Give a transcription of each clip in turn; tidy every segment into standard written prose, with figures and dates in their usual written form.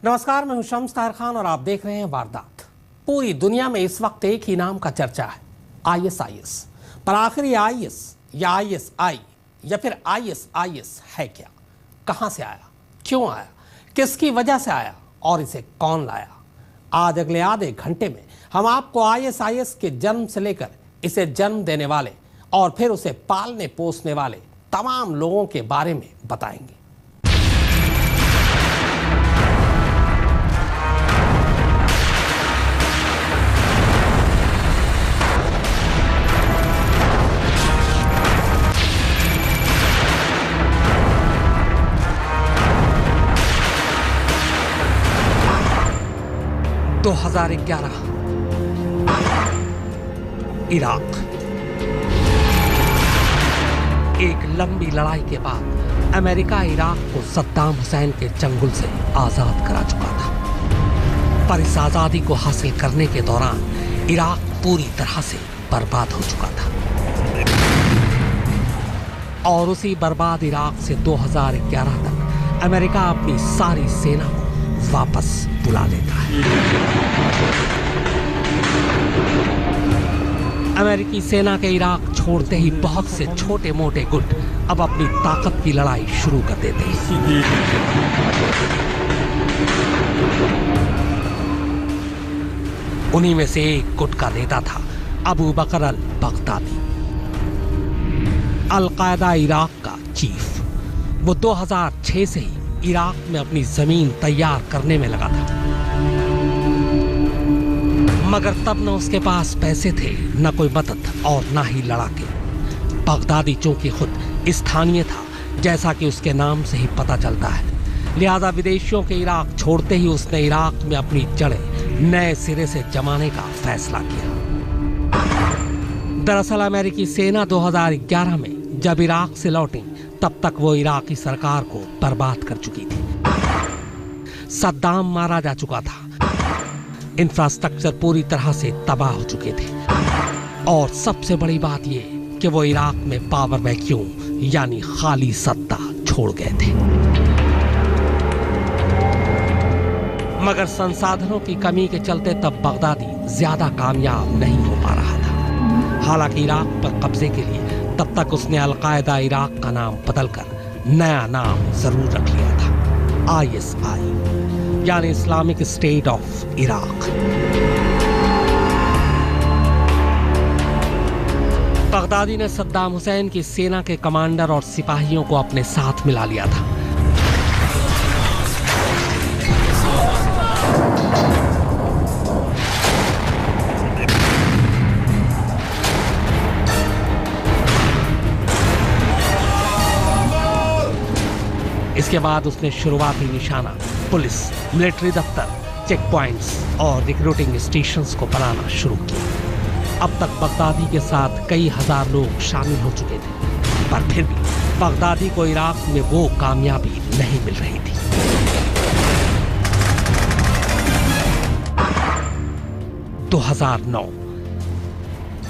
नमस्कार, मैं हूं शम्स ताहिर खान और आप देख रहे हैं वारदात। पूरी दुनिया में इस वक्त एक ही नाम का चर्चा है, ISIS। पर आखिर ये IS या ISI या फिर ISIS है क्या? कहां से आया, क्यों आया, किसकी वजह से आया और इसे कौन लाया? आज अगले आधे घंटे में हम आपको ISIS के जन्म से लेकर इसे जन्म देने वाले और फिर उसे पालने पोसने वाले तमाम लोगों के बारे में बताएंगे। तो 2011 इराक। एक लंबी लड़ाई के बाद अमेरिका इराक को सद्दाम हुसैन के चंगुल से आजाद करा चुका था। पर इस आजादी को हासिल करने के दौरान इराक पूरी तरह से बर्बाद हो चुका था और उसी बर्बाद इराक से 2011 तक अमेरिका अपनी सारी सेना को वापस बुला लेता है। अमेरिकी सेना के इराक छोड़ते ही बहुत से छोटे मोटे गुट अब अपनी ताकत की लड़ाई शुरू कर देते हैं। उन्हीं में से एक गुट का नेता था अबू बकर अल बगदादी, अल कायदा इराक का चीफ। वो 2006 से ही इराक में अपनी जमीन तैयार करने में लगा था, मगर तब न उसके पास पैसे थे, न कोई मदद और न ही लड़ाके। बगदादी चूंकि खुद स्थानीय था, जैसा कि उसके नाम से ही पता चलता है, लिहाजा विदेशियों के इराक छोड़ते ही उसने इराक में अपनी जड़ें नए सिरे से जमाने का फैसला किया। दरअसल अमेरिकी सेना 2011 में जब इराक से लौटी तब तक वो इराकी सरकार को बर्बाद कर चुकी थी। सद्दाम मारा जा चुका था, इंफ्रास्ट्रक्चर पूरी तरह से तबाह हो चुके थे और सबसे बड़ी बात ये कि वो इराक में पावर वैक्यूम यानी खाली सत्ता छोड़ गए थे। मगर संसाधनों की कमी के चलते तब बगदादी ज्यादा कामयाब नहीं हो पा रहा था। हालांकि इराक पर कब्जे के लिए तब तक उसने अल कायदा इराक का नाम बदलकर नया नाम जरूर रख लिया था, ISI यानी Islamic state of Iraq. Baghdadi ने सद्दाम हुसैन की सेना के कमांडर और सिपाहियों को अपने साथ मिला लिया था। इसके बाद उसने शुरुआती निशाना पुलिस, मिलिट्री दफ्तर, चेक पॉइंट्स और रिक्रूटिंग स्टेशंस को बनाना शुरू किया। अब तक बगदादी के साथ कई हजार लोग शामिल हो चुके थे, पर फिर भी बगदादी को इराक में वो कामयाबी नहीं मिल रही थी। तो 2009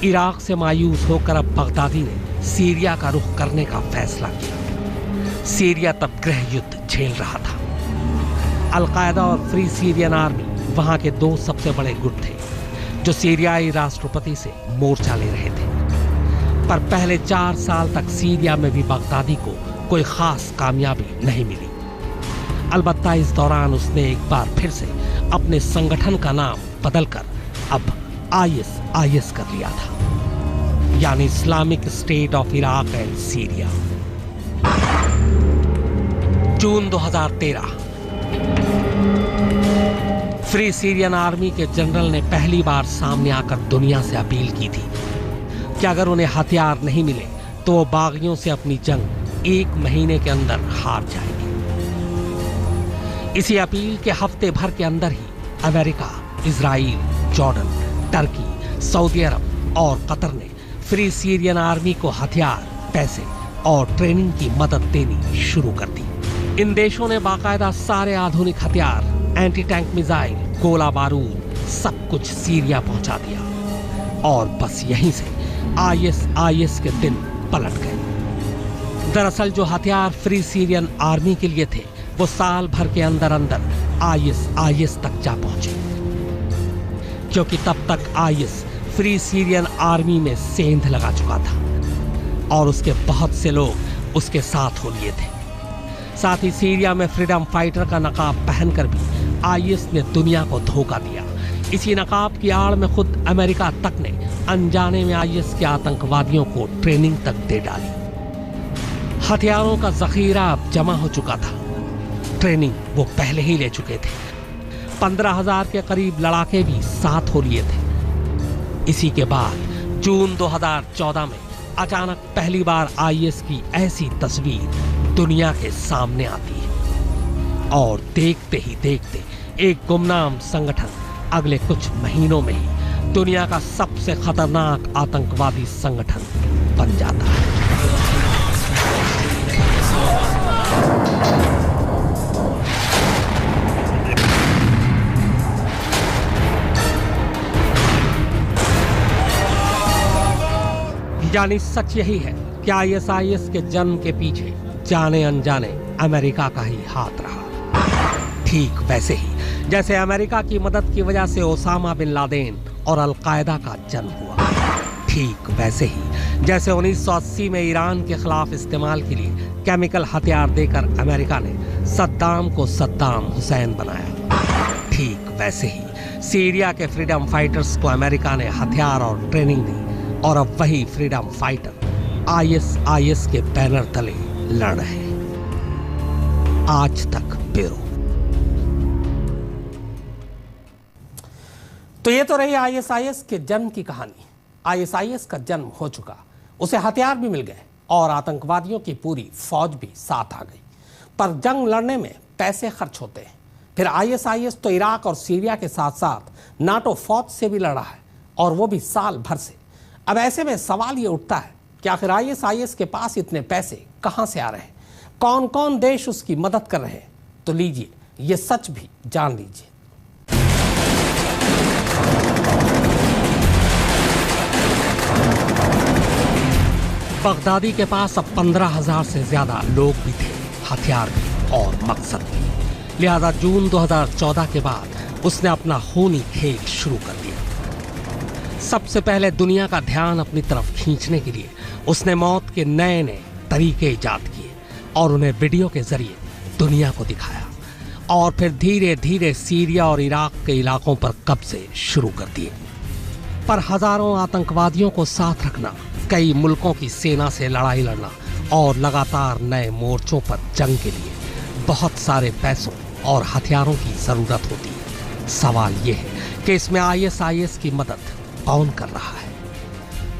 इराक से मायूस होकर अब बगदादी ने सीरिया का रुख करने का फैसला किया। सीरिया तब गृह युद्ध झेल रहा था। अल कायदा और फ्री सीरियन आर्मी वहां के दो सबसे बड़े गुट थे जो सीरियाई राष्ट्रपति से मोर्चा ले रहे थे। पर पहले 4 साल तक सीरिया में भी बगदादी को कोई खास कामयाबी नहीं मिली। अलबत्ता इस दौरान उसने एक बार फिर से अपने संगठन का नाम बदलकर अब ISIS कर लिया था, यानी Islamic state of Iraq and Syria. June 2013 free Syrian army के जनरल ने पहली बार सामने आकर दुनिया से अपील की थी कि अगर उन्हें हथियार नहीं मिले तो वो बागियों से अपनी जंग 1 महीने के अंदर हार जाएंगे। इसी अपील के हफ्ते भर के अंदर ही America, Israel, Jordan, Turkey, Saudi Arab और कतर ने फ्री सीरियन आर्मी को हथियार, पैसे और ट्रेनिंग की मदद देनी शुरू कर दी। इन देशों ने बाकायदा सारे आधुनिक हथियार, एंटी टैंक मिसाइल, गोला बारूद सब कुछ सीरिया पहुंचा दिया और बस यहीं से ISIS के दिन पलट गए। दरअसल जो हथियार फ्री सीरियन आर्मी के लिए थे वो साल भर के अंदर अंदर आईएस तक जा पहुंचे, क्योंकि तब तक आईएस फ्री सीरियन आर्मी में सेंध लगा चुका था और उसके बहुत से लोग उसके साथ हो लिए थे। साथ ही सीरिया में फ्रीडम फाइटर का नकाब पहनकर भी आईएस ने दुनिया को धोखा दिया। इसी नकाब की आड़ में खुद अमेरिका तक ने अनजाने में आईएस के आतंकवादियों को ट्रेनिंग तक दे डाली। हथियारों का जखीरा अब जमा हो चुका था, ट्रेनिंग वो पहले ही ले चुके थे। 15,000 के करीब लड़ाके भी साथ हो लिए थे। इसी के बाद जून 2014 में अचानक पहली बार आईएस की ऐसी तस्वीर दुनिया के सामने आती है और देखते ही देखते एक गुमनाम संगठन अगले कुछ महीनों में ही दुनिया का सबसे खतरनाक आतंकवादी संगठन बन जाता है। यानी सच यही है कि आईएस के जन्म के पीछे जाने अनजाने अमेरिका का ही हाथ रहा। ठीक वैसे ही जैसे अमेरिका की मदद की वजह से ओसामा बिन लादेन और अलकायदा का जन्म हुआ, ठीक वैसे ही जैसे 1980 में ईरान के खिलाफ इस्तेमाल के लिए केमिकल हथियार देकर अमेरिका ने सद्दाम को सद्दाम हुसैन बनाया, ठीक वैसे ही सीरिया के फ्रीडम फाइटर्स को अमेरिका ने हथियार और ट्रेनिंग दी और अब वही फ्रीडम फाइटर आईएस के बैनर तले लड़ रहे हैं। आज तक ब्यूरो। तो ये तो रही आईएस के जन्म की कहानी। आईएस का जन्म हो चुका, उसे हथियार भी मिल गए और आतंकवादियों की पूरी फौज भी साथ आ गई। पर जंग लड़ने में पैसे खर्च होते हैं। फिर आईएस तो इराक और सीरिया के साथ साथ नाटो फौज से भी लड़ा है, और वो भी साल भर से। अब ऐसे में सवाल ये उठता है कि आखिर आईएस के पास इतने पैसे कहां से आ रहे हैं, कौन कौन देश उसकी मदद कर रहे हैं। तो लीजिए ये सच भी जान लीजिए। बगदादी के पास अब 15,000 से ज्यादा लोग भी थे, हथियार भी और मकसद भी। लिहाजा जून 2014 के बाद उसने अपना खूनी खेल शुरू कर दिया। सबसे पहले दुनिया का ध्यान अपनी तरफ खींचने के लिए उसने मौत के नए नए तरीके इजाद किए और उन्हें वीडियो के जरिए दुनिया को दिखाया, और फिर धीरे धीरे सीरिया और इराक के इलाकों पर कब्जे शुरू कर दिए। पर हजारों आतंकवादियों को साथ रखना, कई मुल्कों की सेना से लड़ाई लड़ना और लगातार नए मोर्चों पर जंग के लिए बहुत सारे पैसों और हथियारों की जरूरत होती है। सवाल यह है कि इसमें आईएस की मदद कौन कर रहा है।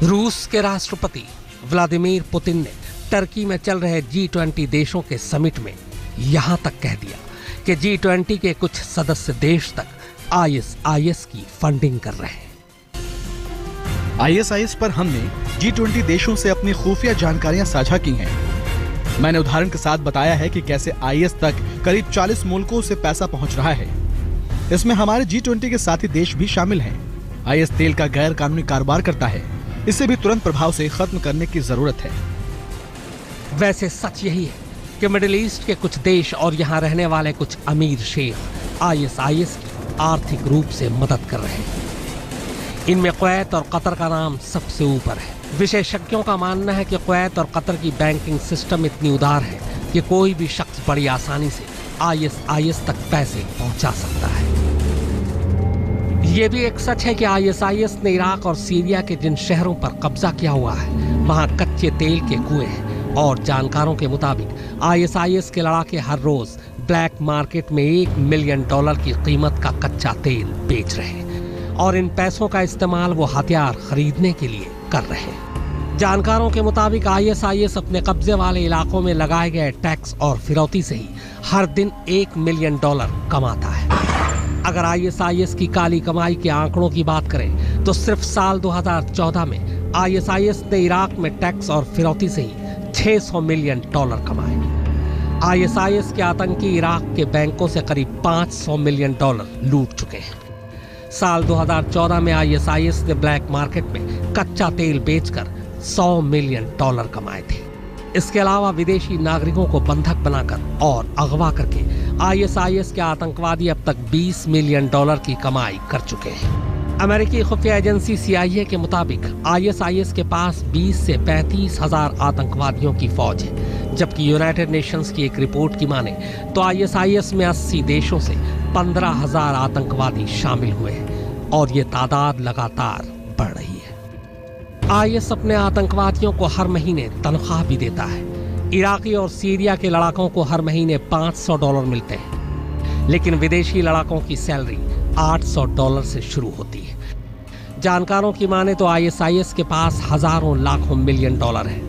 रूस के राष्ट्रपति व्लादिमीर पुतिन ने टर्की में चल रहे G20 देशों के समिट में यहां तक कह दिया कि G20 के कुछ सदस्य देश तक आईएस की फंडिंग कर रहे हैं। आईएस पर हमने G20 देशों से अपनी खुफिया जानकारियां साझा की हैं। मैंने उदाहरण के साथ बताया है कि कैसे आईएस तक करीब 40 मुल्कों से पैसा पहुंच रहा है। इसमें हमारे G20 के साथी देश भी शामिल हैं। आईएस तेल का गैर कानूनी कारोबार करता है, इसे भी तुरंत प्रभाव से खत्म करने की जरूरत है। वैसे सच यही है कि मिडिल ईस्ट के कुछ देश और यहाँ रहने वाले कुछ अमीर शेख आईएस की आर्थिक रूप से मदद कर रहे हैं। इनमें कुवैत और कतर का नाम सबसे ऊपर है। विशेषज्ञों का मानना है कि कुवैत और कतर की बैंकिंग सिस्टम इतनी उदार है कि कोई भी शख्स बड़ी आसानी से आईएस तक पैसे पहुंचा सकता है। ये भी एक सच है कि आईएस ने इराक और सीरिया के जिन शहरों पर कब्जा किया हुआ है, वहां कच्चे तेल के कुएं हैं, और जानकारों के मुताबिक आईएस के लड़ाके हर रोज ब्लैक मार्केट में $1 मिलियन की कीमत का कच्चा तेल बेच रहे हैं, और इन पैसों का इस्तेमाल वो हथियार खरीदने के लिए कर रहे हैं। जानकारों के मुताबिक आईएस अपने कब्जे वाले इलाकों में लगाए गए टैक्स और फिरौती से ही हर दिन $1 मिलियन कमाता है। अगर आईएस की काली कमाई के आंकड़ों की बात करें तो सिर्फ साल 2014 में आईएस ने इराक में टैक्स और फिरौती से ही $600 मिलियन कमाए। आईएस के आतंकी इराक के बैंकों से करीब $500 मिलियन लूट चुके हैं। साल 2014 में आईएस ने ब्लैक मार्केट में कच्चा तेल बेचकर $100 मिलियन कमाए थे। इसके अलावा विदेशी नागरिकों को बंधक बनाकर और अगवा करके आईएसआईएस के आतंकवादी अब तक $20 मिलियन की कमाई कर चुके हैं। अमेरिकी खुफिया एजेंसी CIA के मुताबिक आईएसआईएस के पास 20 से 35 हजार आतंकवादियों की फौज है, जबकि यूनाइटेड नेशंस की एक रिपोर्ट की माने तो आईएसआईएस में 80 देशों से 15,000 आतंकवादी शामिल हुए हैं और ये तादाद लगातार बढ़ रही है। आईएस अपने आतंकवादियों को हर महीने तनख्वाह भी देता है। इराकी और सीरिया के लड़ाकों को हर महीने $500 मिलते हैं, लेकिन विदेशी लड़ाकों की सैलरी $800 से शुरू होती है। जानकारों की माने तो आईएसआईएस के पास हजारों लाखों मिलियन डॉलर है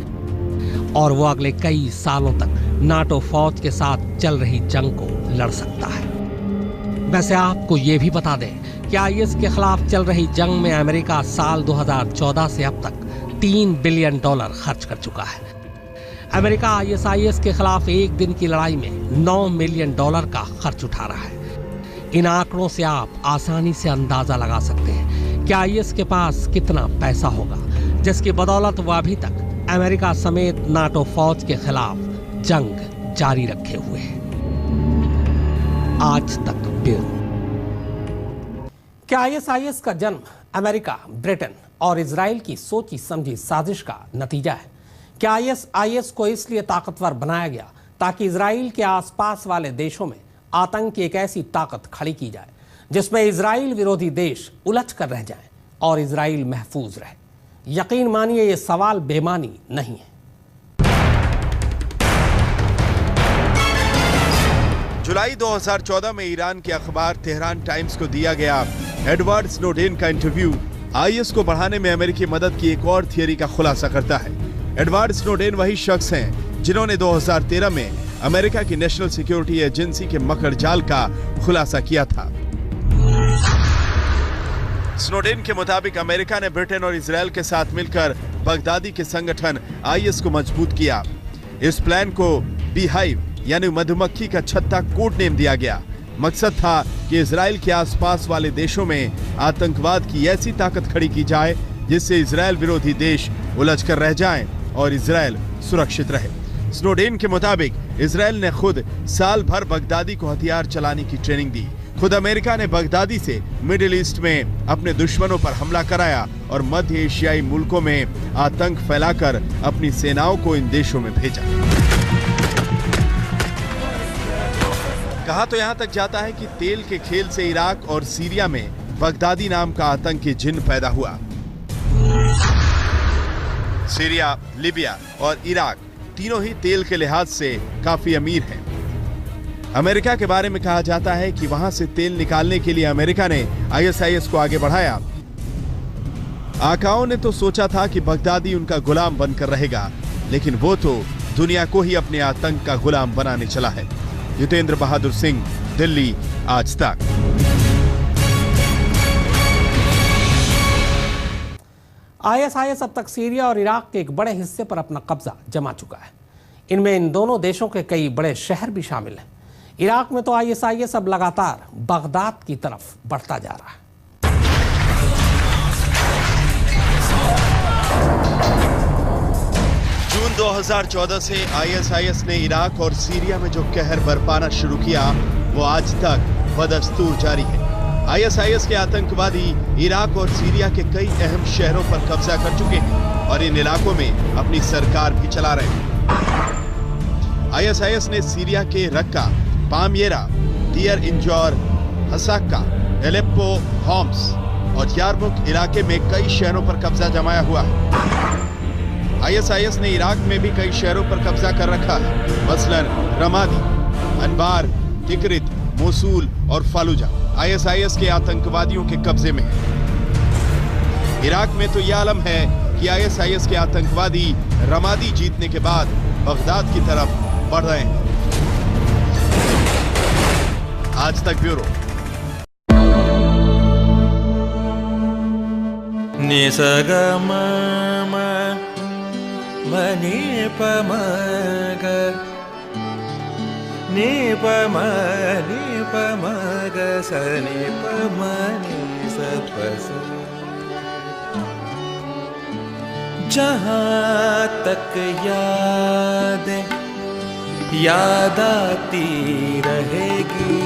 और वो अगले कई सालों तक नाटो फौज के साथ चल रही जंग को लड़ सकता है। वैसे आपको ये भी बता दें कि आईएस के खिलाफ चल रही जंग में अमेरिका साल 2014 से अब तक $3 बिलियन खर्च कर चुका है। अमेरिका आईएसआईएस के खिलाफ एक दिन की लड़ाई में $9 मिलियन का खर्च उठा रहा है। इन आंकड़ों से आप आसानी से अंदाजा लगा सकते हैं कि आईएस के पास कितना पैसा होगा, जिसकी बदौलत वह अभी तक अमेरिका समेत नाटो फौज के खिलाफ जंग जारी रखे हुए है। आज तक ब्यूरो। क्या आईएसआईएस का जन्म अमेरिका, ब्रिटेन और इजराइल की सोची समझी साजिश का नतीजा है? क्या आईएस को इसलिए ताकतवर बनाया गया ताकि इजराइल के आसपास वाले देशों में आतंक की एक ऐसी ताकत खड़ी की जाए जिसमें इजराइल विरोधी देश उलझ कर रह जाएं और इजराइल महफूज रहे? यकीन मानिए ये सवाल बेमानी नहीं है। जुलाई 2014 में ईरान के अखबार तेहरान टाइम्स को दिया गया एडवर्ड स्नोडेन का इंटरव्यू आईएस को बढ़ाने में अमेरिकी मदद की एक और थियरी का खुलासा करता है। एडवर्ड स्नोडेन वही शख्स हैं जिन्होंने 2013 में अमेरिका की नेशनल सिक्योरिटी एजेंसी के मकड़जाल का खुलासा किया था। स्नोडेन के मुताबिक अमेरिका ने ब्रिटेन और इजराइल के साथ मिलकर बगदादी के संगठन आईएस को मजबूत किया। इस प्लान को बीहाइव यानी मधुमक्खी का छत्ता कोड नेम दिया गया। मकसद था कि इजराइल के आसपास वाले देशों में आतंकवाद की ऐसी ताकत खड़ी की जाए जिससे इजराइल विरोधी देश उलझ कर रह जाएं और इजराइल सुरक्षित रहे। स्नोडेन के मुताबिक इजराइल ने खुद साल भर बगदादी को हथियार चलाने की ट्रेनिंग दी। खुद अमेरिका ने बगदादी से मिडिल ईस्ट में अपने दुश्मनों पर हमला कराया और मध्य एशियाई मुल्कों में आतंक फैलाकर अपनी सेनाओं को इन देशों में भेजा। कहा तो यहां तक जाता है कि तेल के खेल से इराक और सीरिया में बगदादी नाम का आतंकी जिन्न पैदा हुआ। सीरिया, लीबिया और इराक तीनों ही तेल के लिहाज से काफी अमीर हैं। अमेरिका के बारे में कहा जाता है कि वहां से तेल निकालने के लिए अमेरिका ने आईएसआईएस को आगे बढ़ाया। आकाओं ने तो सोचा था कि बगदादी उनका गुलाम बनकर रहेगा, लेकिन वो तो दुनिया को ही अपने आतंक का गुलाम बनाने चला है। जितेंद्र बहादुर सिंह, दिल्ली, आज तक। आईएसआईएस अब तक सीरिया और इराक के एक बड़े हिस्से पर अपना कब्जा जमा चुका है। इनमें इन दोनों देशों के कई बड़े शहर भी शामिल हैं। इराक में तो आईएसआईएस अब लगातार बगदाद की तरफ बढ़ता जा रहा है। जून 2014 से आईएसआईएस ने इराक और सीरिया में जो कहर बरपाना शुरू किया वो आज तक बदस्तूर जारी है। आईएसआईएस के आतंकवादी इराक और सीरिया के कई अहम शहरों पर कब्जा कर चुके हैं और इन इलाकों में अपनी सरकार भी चला रहे हैं। आईएसआईएस ने सीरिया के रक्का, पामियरा, दियर इंजौर, हसाका, एलेप्पो, होम्स और यारमुक इलाके में कई शहरों पर कब्जा जमाया हुआ है। आईएसआईएस ने इराक में भी कई शहरों पर कब्जा कर रखा है, मसलन रमादी, अनबार, तिकरित, मोसूल और फालूजा आईएसआईएस के आतंकवादियों के कब्जे में है। इराक में तो यह आलम है कि आईएसआईएस के आतंकवादी रमादी जीतने के बाद बगदाद की तरफ बढ़ रहे हैं। आज तक ब्यूरो। निसगम मनी पमग निपम निपमग सनि पमनि सपस। जहाँ तक याद याद आती रहेगी।